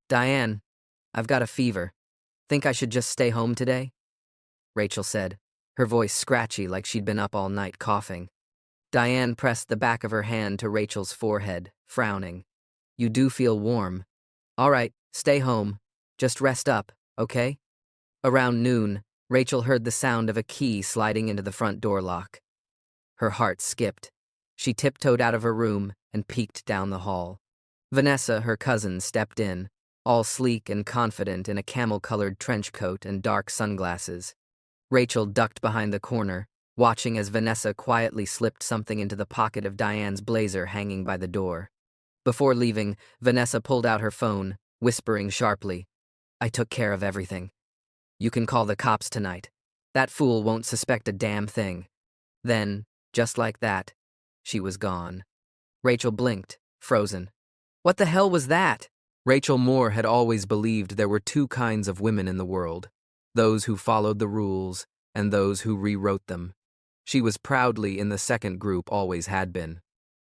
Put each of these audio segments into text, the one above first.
Diane, I've got a fever. Think I should just stay home today? Rachel said, her voice scratchy like she'd been up all night coughing. Diane pressed the back of her hand to Rachel's forehead, frowning. You do feel warm. All right, stay home. Just rest up, okay? Around noon, Rachel heard the sound of a key sliding into the front door lock. Her heart skipped. She tiptoed out of her room and peeked down the hall. Vanessa, her cousin, stepped in, all sleek and confident in a camel-colored trench coat and dark sunglasses. Rachel ducked behind the corner, watching as Vanessa quietly slipped something into the pocket of Diane's blazer hanging by the door. Before leaving, Vanessa pulled out her phone, whispering sharply, I took care of everything. You can call the cops tonight. That fool won't suspect a damn thing. Then, just like that, she was gone. Rachel blinked, frozen. What the hell was that? Rachel Moore had always believed there were two kinds of women in the world, those who followed the rules and those who rewrote them. She was proudly in the second group, always had been.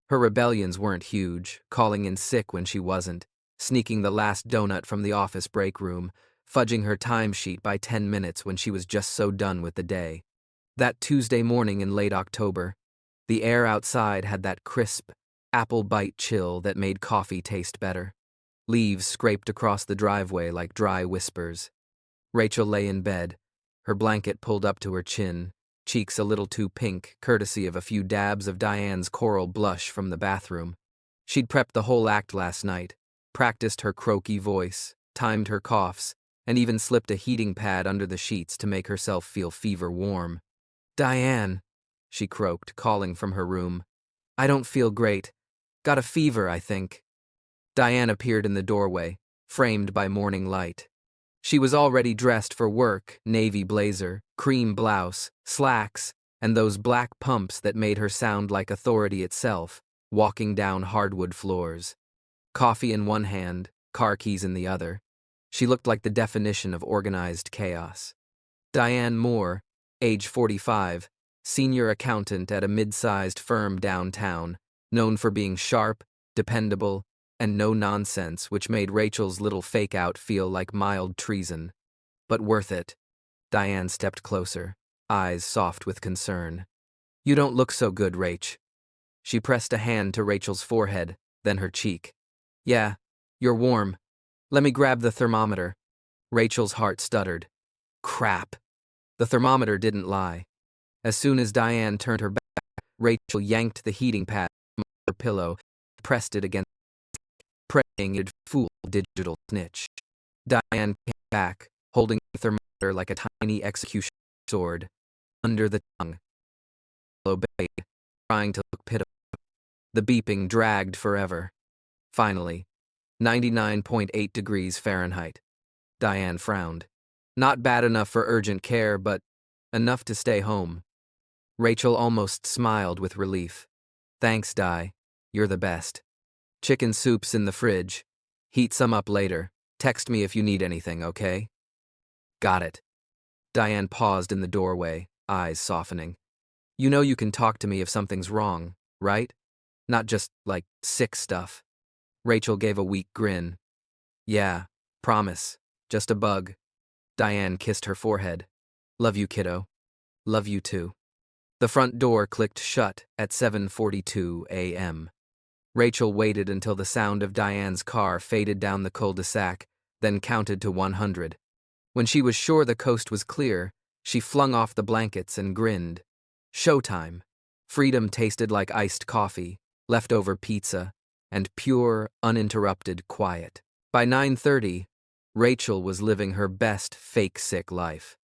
Her rebellions weren't huge, calling in sick when she wasn't, sneaking the last donut from the office break room, fudging her timesheet by 10 minutes when she was just so done with the day. That Tuesday morning in late October, the air outside had that crisp, apple bite chill that made coffee taste better. Leaves scraped across the driveway like dry whispers. Rachel lay in bed, her blanket pulled up to her chin, cheeks a little too pink, courtesy of a few dabs of Diane's coral blush from the bathroom. She'd prepped the whole act last night, practiced her croaky voice, timed her coughs, and even slipped a heating pad under the sheets to make herself feel fever warm. Diane, she croaked, calling from her room. I don't feel great. Got a fever, I think. Diane appeared in the doorway, framed by morning light. She was already dressed for work, navy blazer, cream blouse, slacks, and those black pumps that made her sound like authority itself, walking down hardwood floors. Coffee in one hand, car keys in the other. She looked like the definition of organized chaos. Diane Moore, age 45, senior accountant at a mid-sized firm downtown, known for being sharp, dependable, and no nonsense, which made Rachel's little fake-out feel like mild treason. But worth it. Diane stepped closer, eyes soft with concern. You don't look so good, Rach. She pressed a hand to Rachel's forehead, then her cheek. Yeah, you're warm. Let me grab the thermometer. Rachel's heart stuttered. Crap. The thermometer didn't lie. As soon as Diane turned her back, Rachel yanked the heating pad from her pillow, pressed it against, praying it'd fool digital snitch. Diane came back, holding the thermometer like a tiny execution sword, under the tongue. Obeyed, trying to look pitiful. The beeping dragged forever. Finally, 99.8 degrees Fahrenheit. Diane frowned. Not bad enough for urgent care, but enough to stay home. Rachel almost smiled with relief. Thanks, Di. You're the best. Chicken soup's in the fridge. Heat some up later. Text me if you need anything, okay? Got it. Diane paused in the doorway, eyes softening. You know you can talk to me if something's wrong, right? Not just, like, sick stuff. Rachel gave a weak grin. Yeah, promise. Just a bug. Diane kissed her forehead. Love you, kiddo. Love you too. The front door clicked shut at 7:42 a.m. Rachel waited until the sound of Diane's car faded down the cul-de-sac, then counted to 100. When she was sure the coast was clear, she flung off the blankets and grinned. Showtime. Freedom tasted like iced coffee, leftover pizza, and pure, uninterrupted quiet. By 9:30, Rachel was living her best fake-sick life.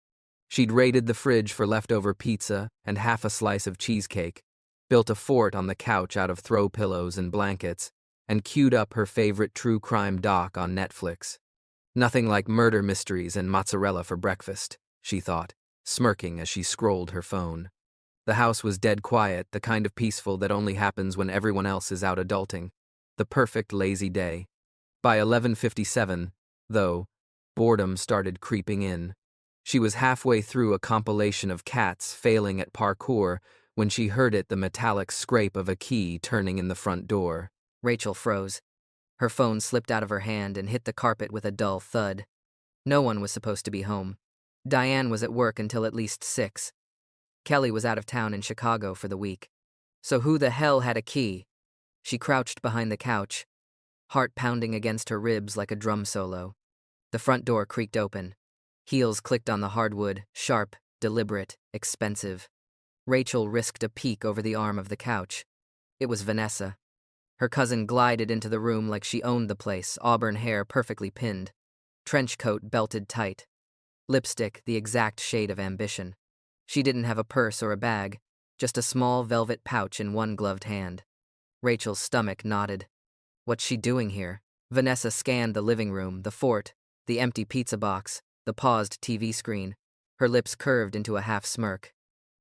She'd raided the fridge for leftover pizza and half a slice of cheesecake, built a fort on the couch out of throw pillows and blankets, and queued up her favorite true crime doc on Netflix. Nothing like murder mysteries and mozzarella for breakfast, she thought, smirking as she scrolled her phone. The house was dead quiet, the kind of peaceful that only happens when everyone else is out adulting. The perfect lazy day. By 11:57, though, boredom started creeping in. She was halfway through a compilation of cats failing at parkour when she heard the metallic scrape of a key turning in the front door. Rachel froze. Her phone slipped out of her hand and hit the carpet with a dull thud. No one was supposed to be home. Diane was at work until at least 6. Kelly was out of town in Chicago for the week. So who the hell had a key? She crouched behind the couch, heart pounding against her ribs like a drum solo. The front door creaked open. Heels clicked on the hardwood, sharp, deliberate, expensive. Rachel risked a peek over the arm of the couch. It was Vanessa. Her cousin glided into the room like she owned the place, auburn hair perfectly pinned. Trench coat belted tight. Lipstick the exact shade of ambition. She didn't have a purse or a bag, just a small velvet pouch in one gloved hand. Rachel's stomach knotted. What's she doing here? Vanessa scanned the living room, the fort, the empty pizza box, the paused TV screen. Her lips curved into a half smirk.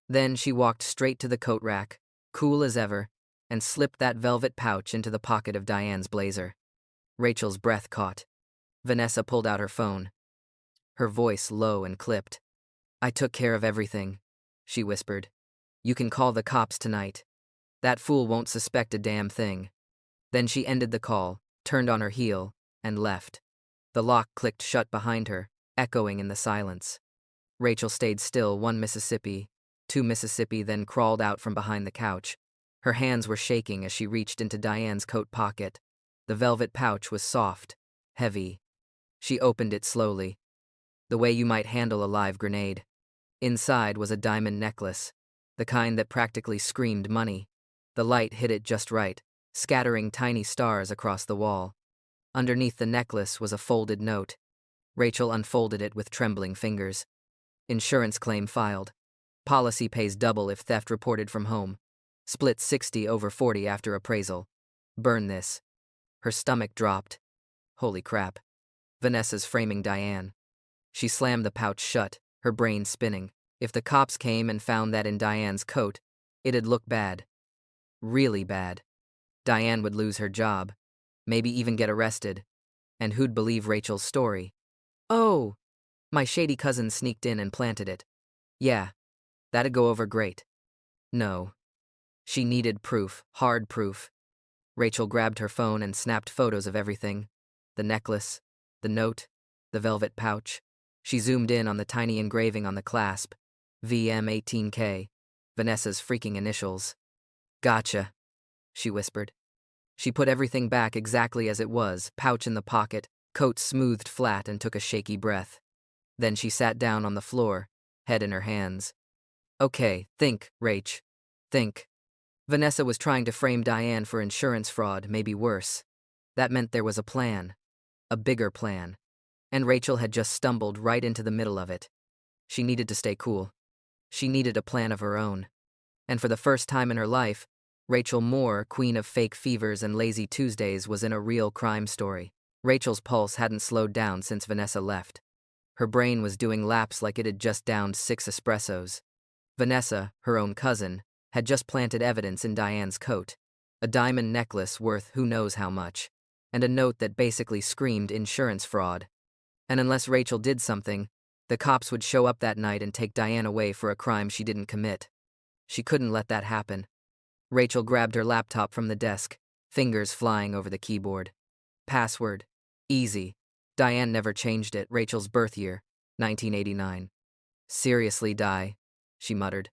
Then she walked straight to the coat rack, cool as ever, and slipped that velvet pouch into the pocket of Diane's blazer. Rachel's breath caught. Vanessa pulled out her phone. Her voice low and clipped. "I took care of everything," she whispered. "You can call the cops tonight. That fool won't suspect a damn thing." Then she ended the call, turned on her heel, and left. The lock clicked shut behind her, echoing in the silence. Rachel stayed still, 1 Mississippi, 2 Mississippi, then crawled out from behind the couch. Her hands were shaking as she reached into Diane's coat pocket. The velvet pouch was soft, heavy. She opened it slowly, the way you might handle a live grenade. Inside was a diamond necklace, the kind that practically screamed money. The light hit it just right, scattering tiny stars across the wall. Underneath the necklace was a folded note. Rachel unfolded it with trembling fingers. Insurance claim filed. Policy pays double if theft reported from home. Split 60/40 after appraisal. Burn this. Her stomach dropped. Holy crap. Vanessa's framing Diane. She slammed the pouch shut, her brain spinning. If the cops came and found that in Diane's coat, it'd look bad. Really bad. Diane would lose her job, maybe even get arrested. And who'd believe Rachel's story? "Oh, my shady cousin sneaked in and planted it." Yeah, that'd go over great. No. She needed proof, hard proof. Rachel grabbed her phone and snapped photos of everything. The necklace, the note, the velvet pouch. She zoomed in on the tiny engraving on the clasp. VM18K, Vanessa's freaking initials. "Gotcha," she whispered. She put everything back exactly as it was, pouch in the pocket, coat smoothed flat, and took a shaky breath. Then she sat down on the floor, head in her hands. "Okay, think, Rach. Think." Vanessa was trying to frame Diane for insurance fraud, maybe worse. That meant there was a plan. A bigger plan. And Rachel had just stumbled right into the middle of it. She needed to stay cool. She needed a plan of her own. And for the first time in her life, Rachel Moore, queen of fake fevers and lazy Tuesdays, was in a real crime story. Rachel's pulse hadn't slowed down since Vanessa left. Her brain was doing laps like it had just downed 6 espressos. Vanessa, her own cousin, had just planted evidence in Diane's coat. A diamond necklace worth who knows how much. And a note that basically screamed insurance fraud. And unless Rachel did something, the cops would show up that night and take Diane away for a crime she didn't commit. She couldn't let that happen. Rachel grabbed her laptop from the desk, fingers flying over the keyboard. Password. Easy. Diane never changed it. Rachel's birth year, 1989. "Seriously, Di," she muttered.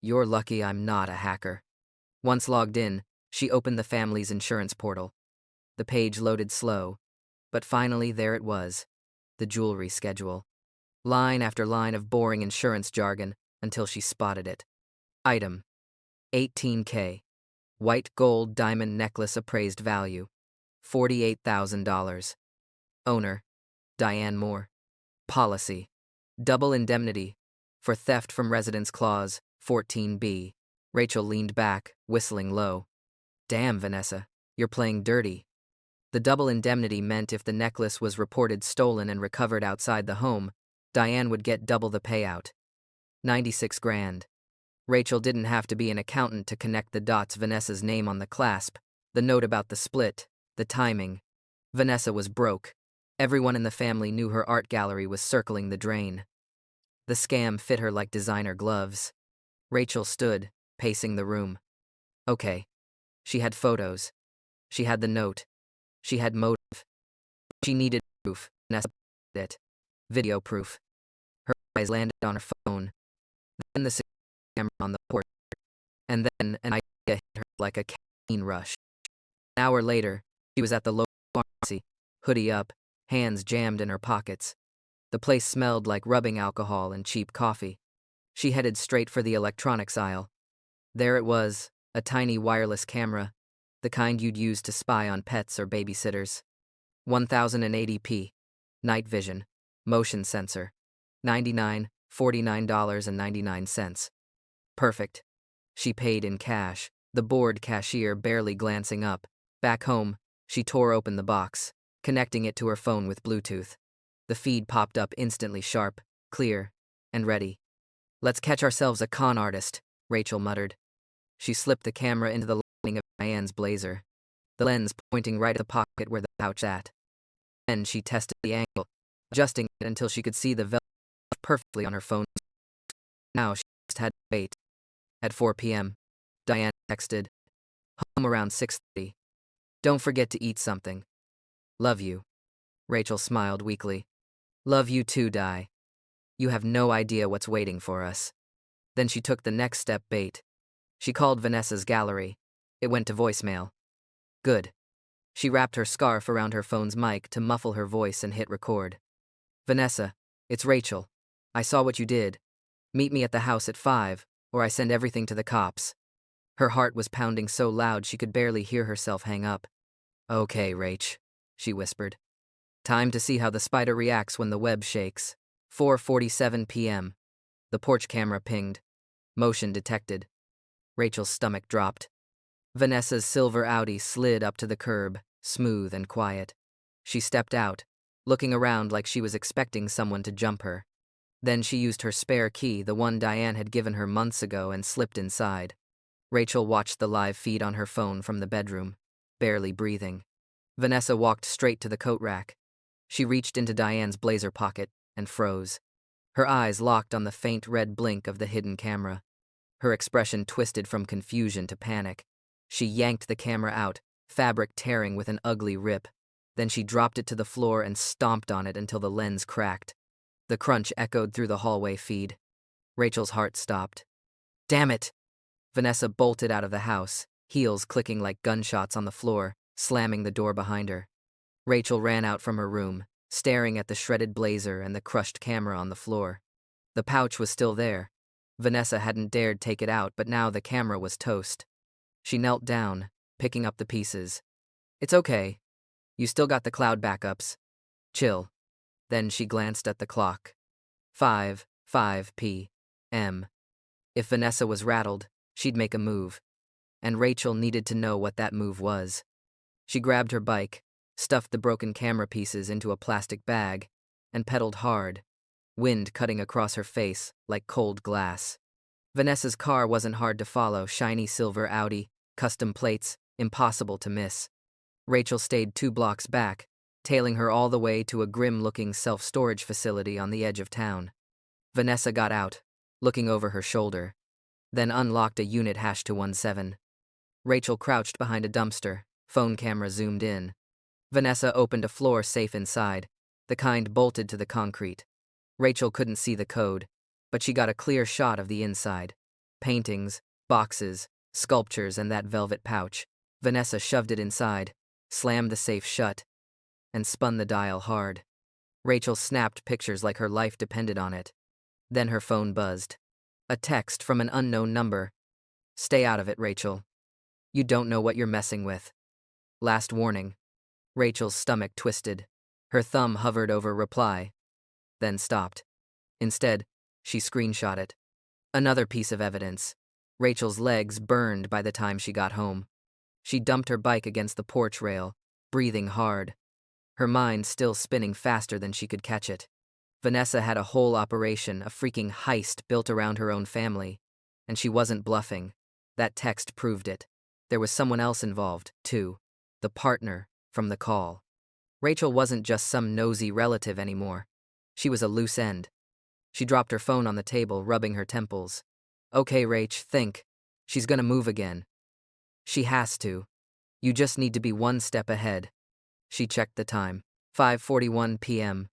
"You're lucky I'm not a hacker." Once logged in, she opened the family's insurance portal. The page loaded slow, but finally there it was. The jewelry schedule. Line after line of boring insurance jargon until she spotted it. Item. 18K. White gold diamond necklace appraised value. $48,000. Owner. Diane Moore. Policy. Double indemnity. For theft from residence clause, 14B. Rachel leaned back, whistling low. Damn, Vanessa, you're playing dirty. The double indemnity meant if the necklace was reported stolen and recovered outside the home, Diane would get double the payout. 96 grand. Rachel didn't have to be an accountant to connect the dots. Vanessa's name on the clasp, the note about the split, the timing. Vanessa was broke. Everyone in the family knew her art gallery was circling the drain. The scam fit her like designer gloves. Rachel stood, pacing the room. Okay. She had photos. She had the note. She had motive. She needed proof. Vanessa put it. Video proof. Her eyes landed on her phone. Then the security camera on the porch. And then an idea hit her like a caffeine rush. An hour later, she was at the local pharmacy, hoodie up, hands jammed in her pockets. The place smelled like rubbing alcohol and cheap coffee. She headed straight for the electronics aisle. There it was, a tiny wireless camera, the kind you'd use to spy on pets or babysitters. 1080p, night vision, motion sensor, $49.99. Perfect. She paid in cash, the bored cashier barely glancing up. Back home, she tore open the box, connecting it to her phone with Bluetooth. The feed popped up instantly sharp, clear, and ready. "Let's catch ourselves a con artist," Rachel muttered. She slipped the camera into the lining of Diane's blazer, the lens pointing right at the pocket where the pouch sat. Then she tested the angle, adjusting it until she could see the velvet perfectly on her phone. Now she just had to wait. At 4 p.m., Diane texted, "Home around 6:30. Don't forget to eat something. Love you." Rachel smiled weakly. "Love you too, Di. You have no idea what's waiting for us." Then she took the next step bait. She called Vanessa's gallery. It went to voicemail. Good. She wrapped her scarf around her phone's mic to muffle her voice and hit record. "Vanessa, it's Rachel. I saw what you did. Meet me at the house at 5, or I send everything to the cops." Her heart was pounding so loud she could barely hear herself hang up. "Okay, Rach," she whispered. "Time to see how the spider reacts when the web shakes." 4:47 p.m. The porch camera pinged. Motion detected. Rachel's stomach dropped. Vanessa's silver Audi slid up to the curb, smooth and quiet. She stepped out, looking around like she was expecting someone to jump her. Then she used her spare key, the one Diane had given her months ago, and slipped inside. Rachel watched the live feed on her phone from the bedroom, barely breathing. Vanessa walked straight to the coat rack. She reached into Diane's blazer pocket and froze. Her eyes locked on the faint red blink of the hidden camera. Her expression twisted from confusion to panic. She yanked the camera out, fabric tearing with an ugly rip. Then she dropped it to the floor and stomped on it until the lens cracked. The crunch echoed through the hallway feed. Rachel's heart stopped. "Damn it!" Vanessa bolted out of the house, heels clicking like gunshots on the floor, slamming the door behind her. Rachel ran out from her room, staring at the shredded blazer and the crushed camera on the floor. The pouch was still there. Vanessa hadn't dared take it out, but now the camera was toast. She knelt down, picking up the pieces. "It's okay. You still got the cloud backups. Chill." Then she glanced at the clock. 5 p.m. If Vanessa was rattled, she'd make a move. And Rachel needed to know what that move was. She grabbed her bike, stuffed the broken camera pieces into a plastic bag, and pedaled hard, wind cutting across her face like cold glass. Vanessa's car wasn't hard to follow, shiny silver Audi, custom plates, impossible to miss. Rachel stayed 2 blocks back, tailing her all the way to a grim-looking self-storage facility on the edge of town. Vanessa got out, looking over her shoulder, then unlocked a unit #217. Rachel crouched behind a dumpster, phone camera zoomed in. Vanessa opened a floor safe inside, the kind bolted to the concrete. Rachel couldn't see the code, but she got a clear shot of the inside. Paintings, boxes, sculptures, and that velvet pouch. Vanessa shoved it inside, slammed the safe shut, and spun the dial hard. Rachel snapped pictures like her life depended on it. Then her phone buzzed. A text from an unknown number. "Stay out of it, Rachel. You don't know what you're messing with. Last warning." Rachel's stomach twisted. Her thumb hovered over reply, then stopped. Instead, she screenshot it. Another piece of evidence. Rachel's legs burned by the time she got home. She dumped her bike against the porch rail, breathing hard. Her mind still spinning faster than she could catch it. Vanessa had a whole operation, a freaking heist built around her own family. And she wasn't bluffing. That text proved it. There was someone else involved, too. The partner from the call. Rachel wasn't just some nosy relative anymore. She was a loose end. She dropped her phone on the table, rubbing her temples. "Okay, Rach, think. She's gonna move again. She has to. You just need to be one step ahead." She checked the time. 5:41 p.m.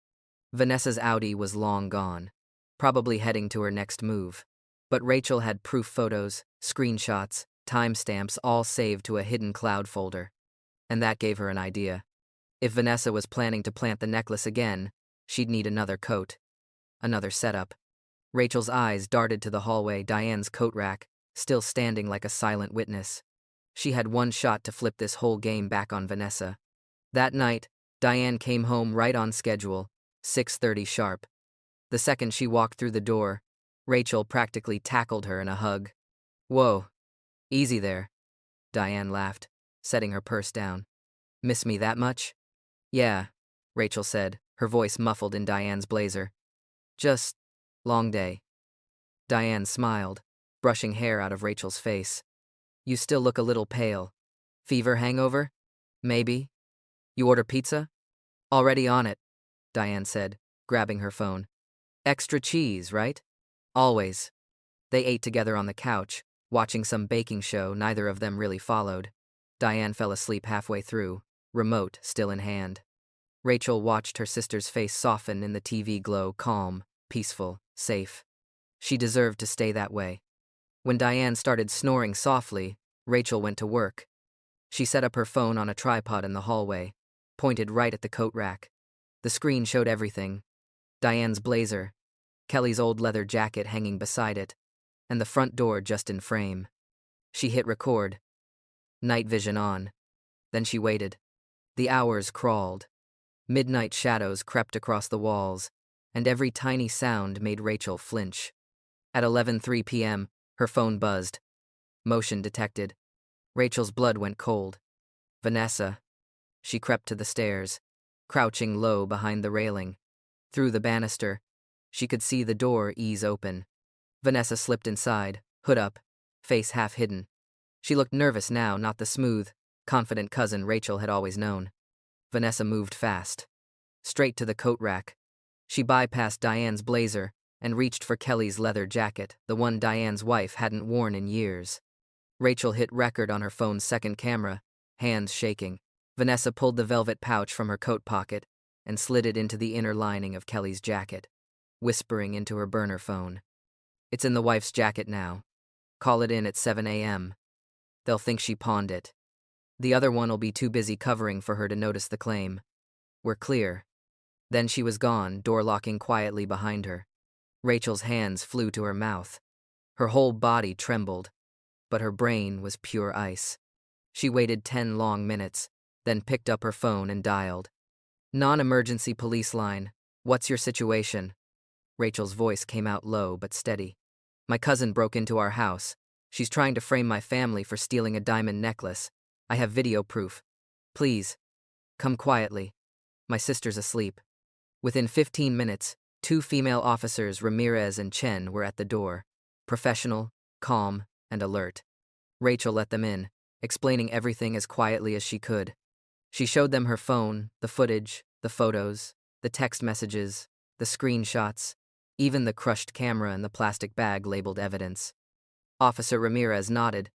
Vanessa's Audi was long gone, probably heading to her next move. But Rachel had proof photos, screenshots, timestamps all saved to a hidden cloud folder. And that gave her an idea. If Vanessa was planning to plant the necklace again, she'd need another coat. Another setup. Rachel's eyes darted to the hallway, Diane's coat rack, still standing like a silent witness. She had one shot to flip this whole game back on Vanessa. That night, Diane came home right on schedule, 6:30 sharp. The second she walked through the door, Rachel practically tackled her in a hug. "Whoa, easy there," Diane laughed, setting her purse down. "Miss me that much?" "Yeah," Rachel said, her voice muffled in Diane's blazer. "Just long day." Diane smiled, brushing hair out of Rachel's face. "You still look a little pale. Fever hangover? Maybe? You order pizza?" "Already on it," Diane said, grabbing her phone. "Extra cheese, right?" "Always." They ate together on the couch, watching some baking show neither of them really followed. Diane fell asleep halfway through, remote still in hand. Rachel watched her sister's face soften in the TV glow, calm, peaceful, safe. She deserved to stay that way. When Diane started snoring softly, Rachel went to work. She set up her phone on a tripod in the hallway, pointed right at the coat rack. The screen showed everything. Diane's blazer, Kelly's old leather jacket hanging beside it, and the front door just in frame. She hit record. Night vision on. Then she waited. The hours crawled. Midnight shadows crept across the walls, and every tiny sound made Rachel flinch. At 11:03 p.m., her phone buzzed. Motion detected. Rachel's blood went cold. Vanessa. She crept to the stairs, crouching low behind the railing. Through the banister, she could see the door ease open. Vanessa slipped inside, hood up, face half hidden. She looked nervous now, not the smooth, confident cousin Rachel had always known. Vanessa moved fast. Straight to the coat rack. She bypassed Diane's blazer and reached for Kelly's leather jacket, the one Diane's wife hadn't worn in years. Rachel hit record on her phone's second camera, hands shaking. Vanessa pulled the velvet pouch from her coat pocket and slid it into the inner lining of Kelly's jacket, whispering into her burner phone. "It's in the wife's jacket now. Call it in at 7 a.m. They'll think she pawned it. The other one'll be too busy covering for her to notice the claim. We're clear." Then she was gone, door locking quietly behind her. Rachel's hands flew to her mouth. Her whole body trembled, but her brain was pure ice. She waited 10 long minutes, then picked up her phone and dialed. "Non-emergency police line. What's your situation?" Rachel's voice came out low but steady. "My cousin broke into our house. She's trying to frame my family for stealing a diamond necklace. I have video proof. Please, come quietly. My sister's asleep." Within 15 minutes, 2 female officers, Ramirez and Chen, were at the door, professional, calm, and alert. Rachel let them in, explaining everything as quietly as she could. She showed them her phone, the footage, the photos, the text messages, the screenshots, even the crushed camera and the plastic bag labeled evidence. Officer Ramirez nodded.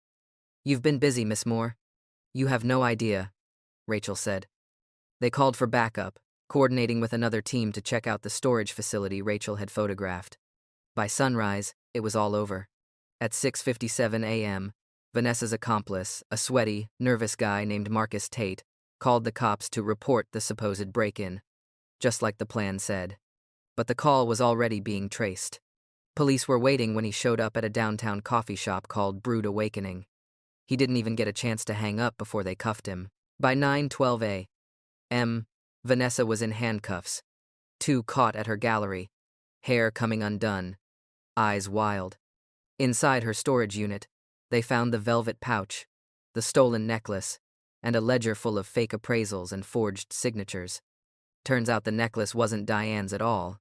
"You've been busy, Miss Moore. You have no idea," Rachel said. They called for backup, coordinating with another team to check out the storage facility Rachel had photographed. By sunrise, it was all over. At 6:57 a.m., Vanessa's accomplice, a sweaty, nervous guy named Marcus Tate, called the cops to report the supposed break-in, just like the plan said. But the call was already being traced. Police were waiting when he showed up at a downtown coffee shop called Brood Awakening. He didn't even get a chance to hang up before they cuffed him. By 9:12 a.m., Vanessa was in handcuffs, 2 caught at her gallery, hair coming undone, eyes wild. Inside her storage unit, they found the velvet pouch, the stolen necklace, and a ledger full of fake appraisals and forged signatures. Turns out the necklace wasn't Diane's at all.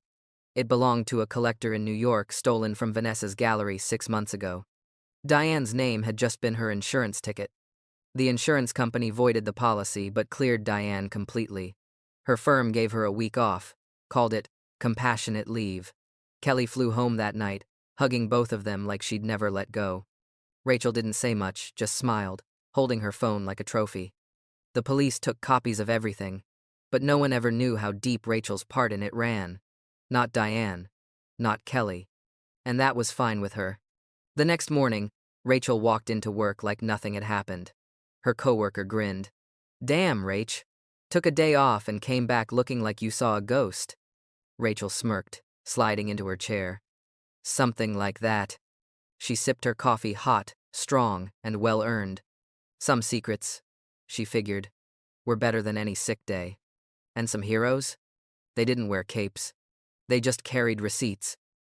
It belonged to a collector in New York, stolen from Vanessa's gallery 6 months ago. Diane's name had just been her insurance ticket. The insurance company voided the policy but cleared Diane completely. Her firm gave her a week off, called it compassionate leave. Kelly flew home that night, hugging both of them like she'd never let go. Rachel didn't say much, just smiled, holding her phone like a trophy. The police took copies of everything, but no one ever knew how deep Rachel's part in it ran. Not Diane. Not Kelly. And that was fine with her. The next morning, Rachel walked into work like nothing had happened. Her coworker grinned. "Damn, Rach. Took a day off and came back looking like you saw a ghost." Rachel smirked, sliding into her chair. "Something like that." She sipped her coffee hot, strong, and well-earned. Some secrets, she figured, were better than any sick day. And some heroes? They didn't wear capes. They just carried receipts.